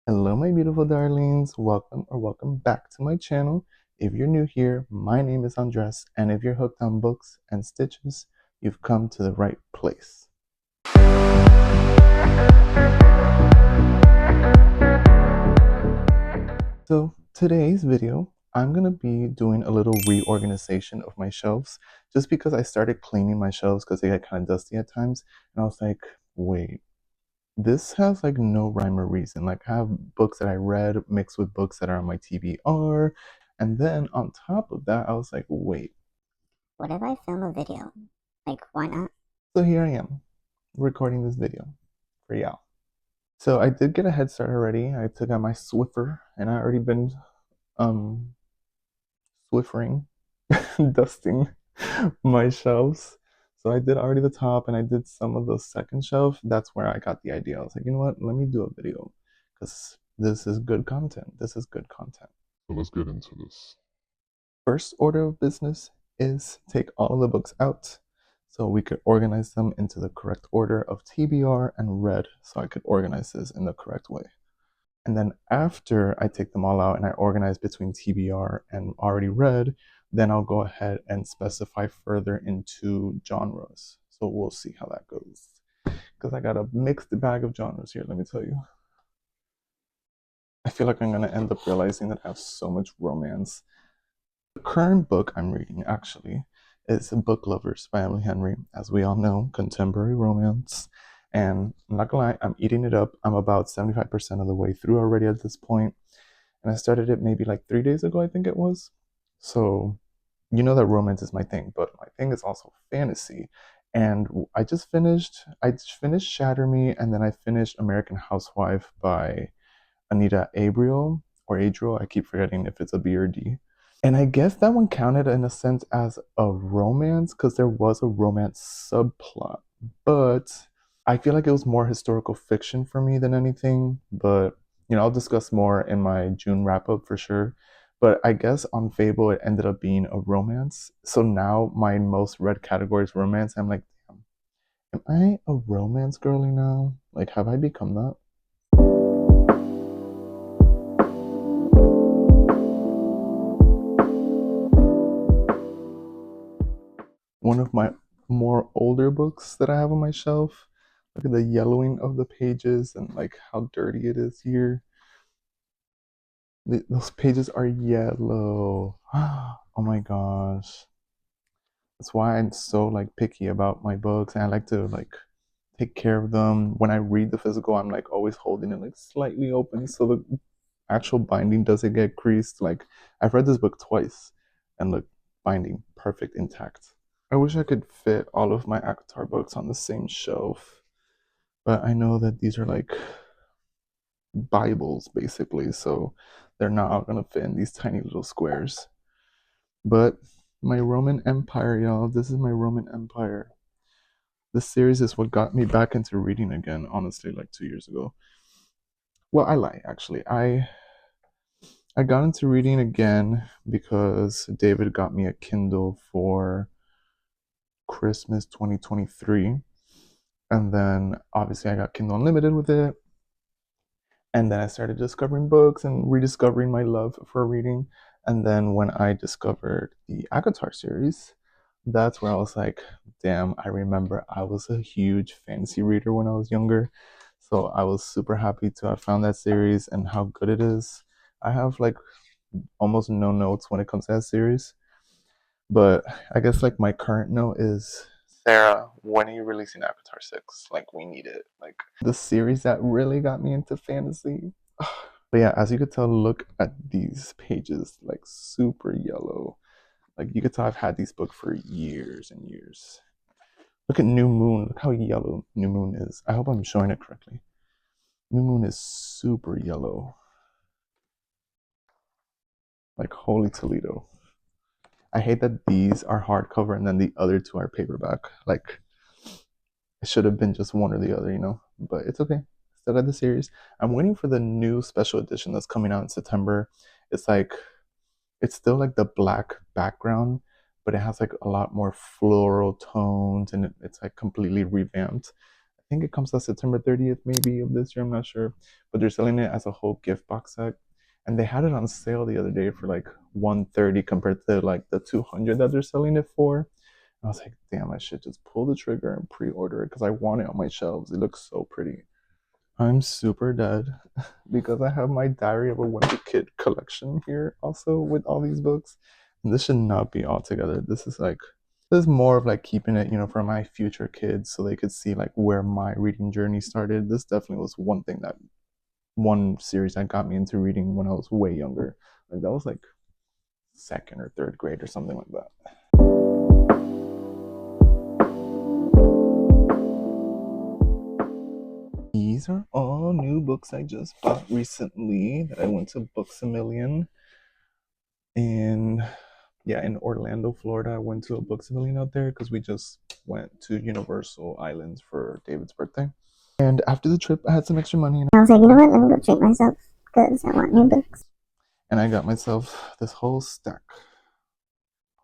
Hello, my beautiful darlings. Welcome back to my channel. If you're new here, my name is Andres, and if you're hooked on books and stitches, you've come to the right place. So today's video, I'm gonna be doing a little reorganization of my shelves, just because I started cleaning my shelves because they get kind of dusty at times, and I was like, wait. This has like no rhyme or reason. Like I have books that I read mixed with books that are on my TBR. And then on top of that, I was like, wait. What if I film a video? Like, why not? So here I am recording this video for y'all. So I did get a head start already. I took out my Swiffer and I already been um Swiffering, dusting my shelves. So I did already the top and I did some of the second shelf. That's where I got the idea. I was like, you know what? Let me do a video because this is good content. This is good content. So let's get into this. First order of business is take all of the books out so we could organize them into the correct order of TBR and read so I could organize this in the correct way. And then after I take them all out and I organize between TBR and already read, then I'll go ahead and specify further into genres. So we'll see how that goes. Because I got a mixed bag of genres here, let me tell you. I feel like I'm going to end up realizing that I have so much romance. The current book I'm reading, actually, is Booklovers by Emily Henry. As we all know, contemporary romance. And I'm not gonna lie, I'm eating it up. I'm about 75% of the way through already at this point. And I started it maybe like 3 days ago, I think it was. So, you know that romance is my thing, but my thing is also fantasy. And I just finished Shatter Me, and then I finished American Housewife by Anita Abriel, or Adriel. I keep forgetting if it's a B or D. And I guess that one counted in a sense as a romance because there was a romance subplot. But I feel like it was more historical fiction for me than anything. But, I'll discuss more in my June wrap up for sure. But I guess on Fable, it ended up being a romance. So now my most read category is romance. I'm like, damn, am I a romance girly now? Like, have I become that? One of my more older books that I have on my shelf. Look at the yellowing of the pages and like how dirty it is here. Those pages are yellow. Oh my gosh. That's why I'm so like picky about my books and I like to like take care of them. When I read the physical, I'm like always holding it like slightly open so the actual binding doesn't get creased. Like I've read this book twice and look, binding perfect intact. I wish I could fit all of my ACOTAR books on the same shelf, but I know that these are like Bibles basically, so they're not all gonna fit in these tiny little squares. But my Roman Empire, y'all, this is my Roman Empire. This series is what got me back into reading again, honestly, like 2 years ago. Well, I lie, actually. I got into reading again because David got me a Kindle for Christmas 2023. And then obviously I got Kindle Unlimited with it. And then I started discovering books and rediscovering my love for reading. And then when I discovered the ACOTAR series, that's where I was like, damn, I remember I was a huge fantasy reader when I was younger. So I was super happy to have found that series and how good it is. I have like almost no notes when it comes to that series. But I guess like my current note is, Sarah, when are you releasing Avatar 6? Like we need it. Like the series that really got me into fantasy. But yeah, as you could tell, look at these pages, like super yellow. Like you could tell I've had these books for years and years. Look at New Moon. Look how yellow New Moon is. I hope I'm showing it correctly. New Moon is super yellow. Like holy Toledo. I hate that these are hardcover and then the other two are paperback. Like it should have been just one or the other. But it's okay. Still got the series. I'm waiting for the new special edition that's coming out in September. It's like it's still like the black background, but it has like a lot more floral tones and it's like completely revamped. I think it comes out September 30th, maybe, of this year. I'm not sure. But they're selling it as a whole gift box set. And they had it on sale the other day for like 130 compared to like the 200 that they're selling it for. And I was like, damn, I should just pull the trigger and pre-order it because I want it on my shelves. It looks so pretty. I'm super dead because I have my Diary of a Wimpy Kid collection here also with all these books. And this should not be all together. This is more of like keeping it, for my future kids so they could see like where my reading journey started. This definitely was one series that got me into reading when I was way younger. Like that was like second or third grade or something like that. These are all new books I just bought recently that I went to Books a Million. And yeah, in Orlando, Florida, I went to a Books a Million out there because we just went to Universal Islands for David's birthday. And after the trip, I had some extra money, and I was like, you know what? Let me go treat myself because I want new books. and I got myself this whole stack.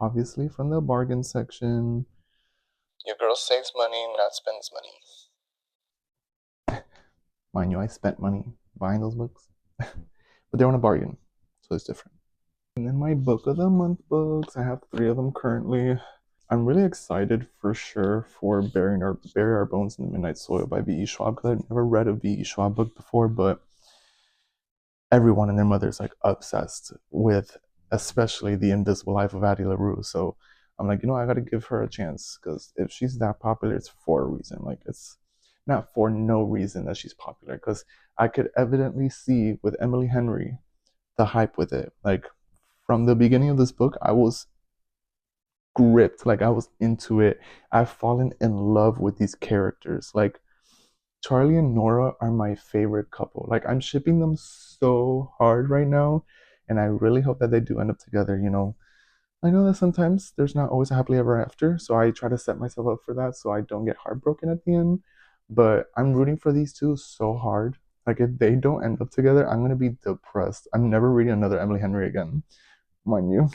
Obviously, from the bargain section. Your girl saves money, not spends money. Mind you, I spent money buying those books, but they're on a bargain, so it's different. And then my book of the month books, I have 3 of them currently. I'm really excited for sure for Bury Our Bones in the Midnight Soil by V.E. Schwab because I've never read a V.E. Schwab book before, but everyone and their mother is like obsessed with, especially The Invisible Life of Addie LaRue. So I'm like, I got to give her a chance because if she's that popular, it's for a reason. Like it's not for no reason that she's popular because I could evidently see with Emily Henry the hype with it. Like from the beginning of this book, I was gripped, like I was into it. I've fallen in love with these characters. Like Charlie and Nora are my favorite couple. Like I'm shipping them so hard right now, and I really hope that they do end up together. I know that sometimes there's not always a happily ever after, so I try to set myself up for that so I don't get heartbroken at the end. But I'm rooting for these two so hard. Like if they don't end up together, I'm gonna be depressed. I'm never reading another Emily Henry again. Mind you,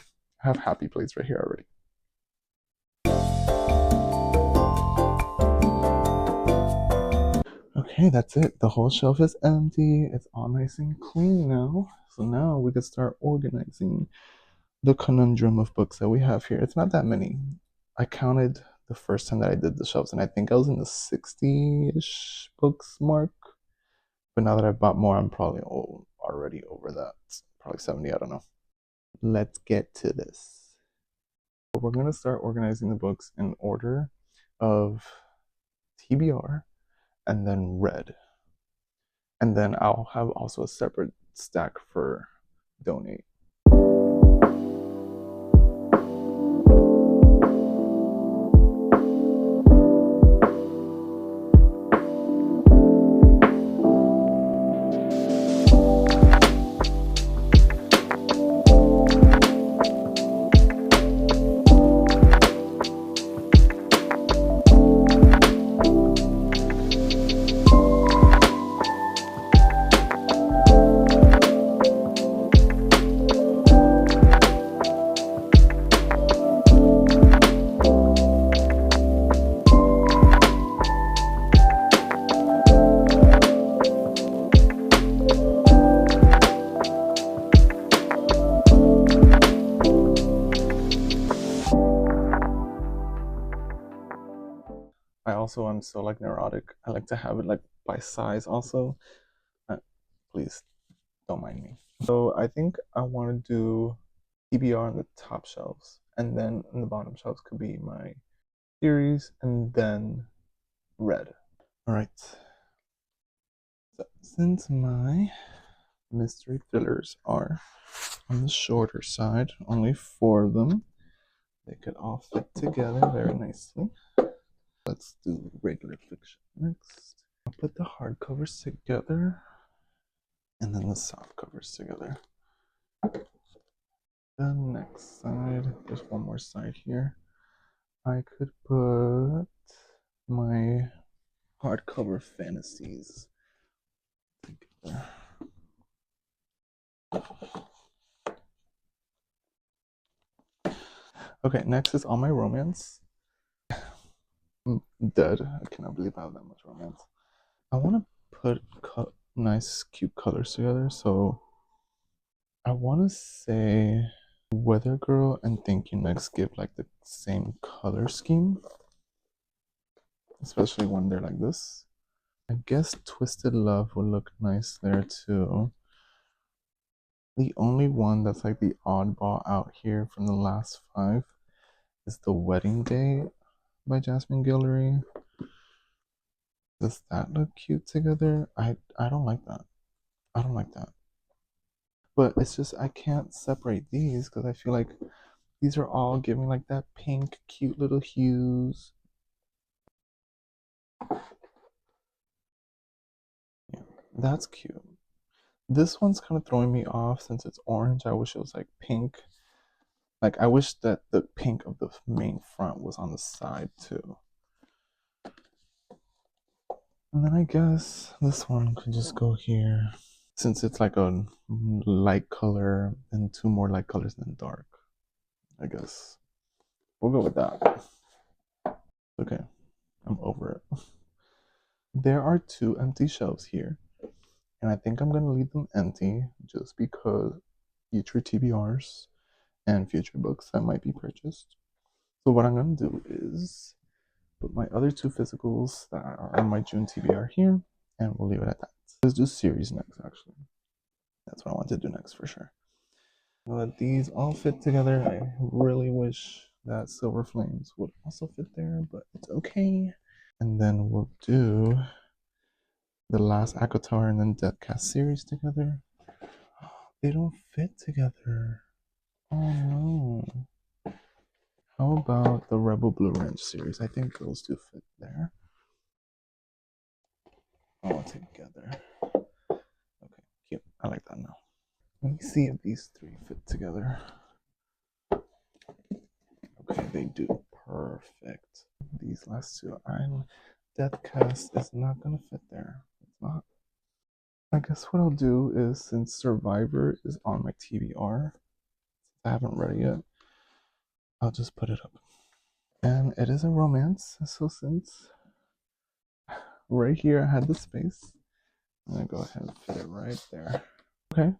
I have happy plates right here already. Okay, that's it. The whole shelf is empty. It's all nice and clean now. So now we can start organizing the conundrum of books that we have here. It's not that many. I counted the first time that I did the shelves, and I think I was in the 60-ish books mark. But now that I've bought more, I'm probably already over that. Probably 70, I don't know. Let's get to this. We're going to start organizing the books in order of TBR and then read. And then I'll have also a separate stack for donate. I also am so like neurotic. I like to have it like by size also. Please don't mind me. So I think I want to do TBR on the top shelves, and then on the bottom shelves could be my series, and then read. All right. So since my mystery thrillers are on the shorter side, only 4 of them, they could all fit together very nicely. Let's do regular fiction next. I'll put the hardcovers together and then the soft covers together. The next side, there's one more side here. I could put my hardcover fantasies together. Okay, next is all my romance. I'm dead. I cannot believe I have that much romance. I want to put nice, cute colors together. So I want to say Weather Girl and Thank You Next give like the same color scheme, especially when they're like this. I guess Twisted Love would look nice there too. The only one that's like the oddball out here from the last 5 is The Wedding Day by Jasmine Guillory. Does that look cute together? I don't like that. I don't like that. But it's just I can't separate these because I feel like these are all giving like that pink, cute little hues. Yeah, that's cute. This one's kind of throwing me off since it's orange. I wish it was like pink. Like I wish that the pink of the main front was on the side too. And then I guess this one could just go here. Since it's like a light color and 2 more light colors than dark. I guess we'll go with that. Okay, I'm over it. There are 2 empty shelves here, and I think I'm gonna leave them empty just because future TBRs and future books that might be purchased. So what I'm gonna do is put my other 2 physicals that are on my June TBR here, and we'll leave it at that. Let's do series next, actually. That's what I want to do next for sure. Now that these all fit together, I really wish that Silver Flames would also fit there, but it's okay. And then we'll do the last Akatar and then Deathcast series together. They don't fit together. Oh no. How about the Rebel Blue Ranch series? I think those 2 fit there. All together. Okay, cute. I like that now. Let me see if these 3 fit together. Okay, they do. Perfect. These last 2, Deathcast is not gonna fit there. It's not. I guess what I'll do is, since Survivor is on my TBR, I haven't read it yet, I'll just put it up. And it is a romance, so since right here I had the space, I'm gonna go ahead and fit it right there. Okay,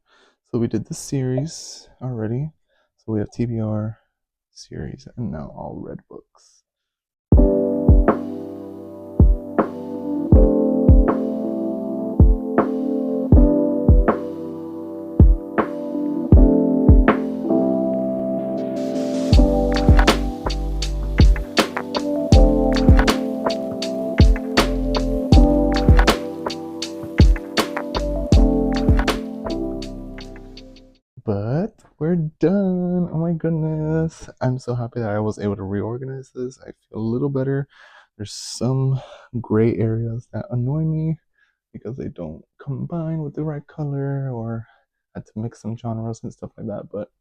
so we did the series already. So we have TBR, series, and now all red books. But we're done. Oh my goodness. I'm so happy that I was able to reorganize this. I feel a little better. There's some gray areas that annoy me because they don't combine with the right color, or I had to mix some genres and stuff like that. But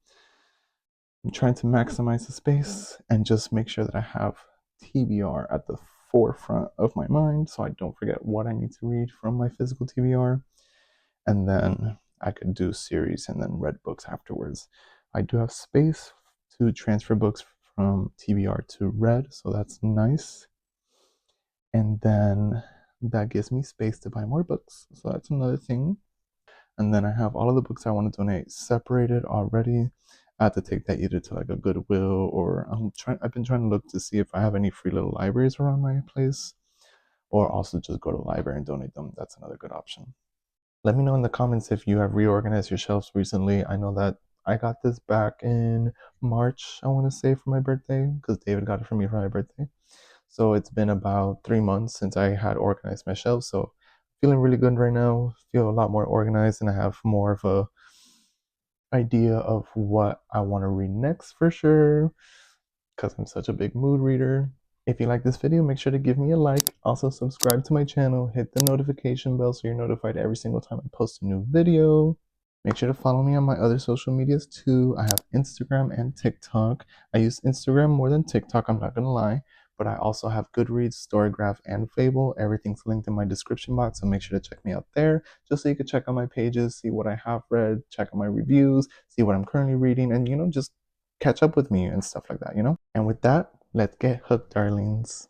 I'm trying to maximize the space and just make sure that I have TBR at the forefront of my mind so I don't forget what I need to read from my physical TBR. And then I could do series and then read books afterwards. I do have space to transfer books from TBR to read, so that's nice. And then that gives me space to buy more books, so that's another thing. And then I have all of the books I want to donate separated already. I have to take that either to like a Goodwill, or I've been trying to look to see if I have any free little libraries around my place, or also just go to the library and donate them. That's another good option. Let me know in the comments if you have reorganized your shelves recently. I know that I got this back in March, I want to say, for my birthday, because David got it for me for my birthday. So it's been about 3 months since I had organized my shelves. So feeling really good right now. Feel a lot more organized, and I have more of a idea of what I want to read next for sure, because I'm such a big mood reader. If you like this video, make sure to give me a like. Also, subscribe to my channel. Hit the notification bell so you're notified every single time I post a new video. Make sure to follow me on my other social medias too. I have Instagram and TikTok. I use Instagram more than TikTok, I'm not gonna lie. But I also have Goodreads, Storygraph, and Fable. Everything's linked in my description box, so make sure to check me out there, just so you can check out my pages, see what I have read, check out my reviews, see what I'm currently reading, and just catch up with me and stuff like that. And with that, let's get hooked, darlings.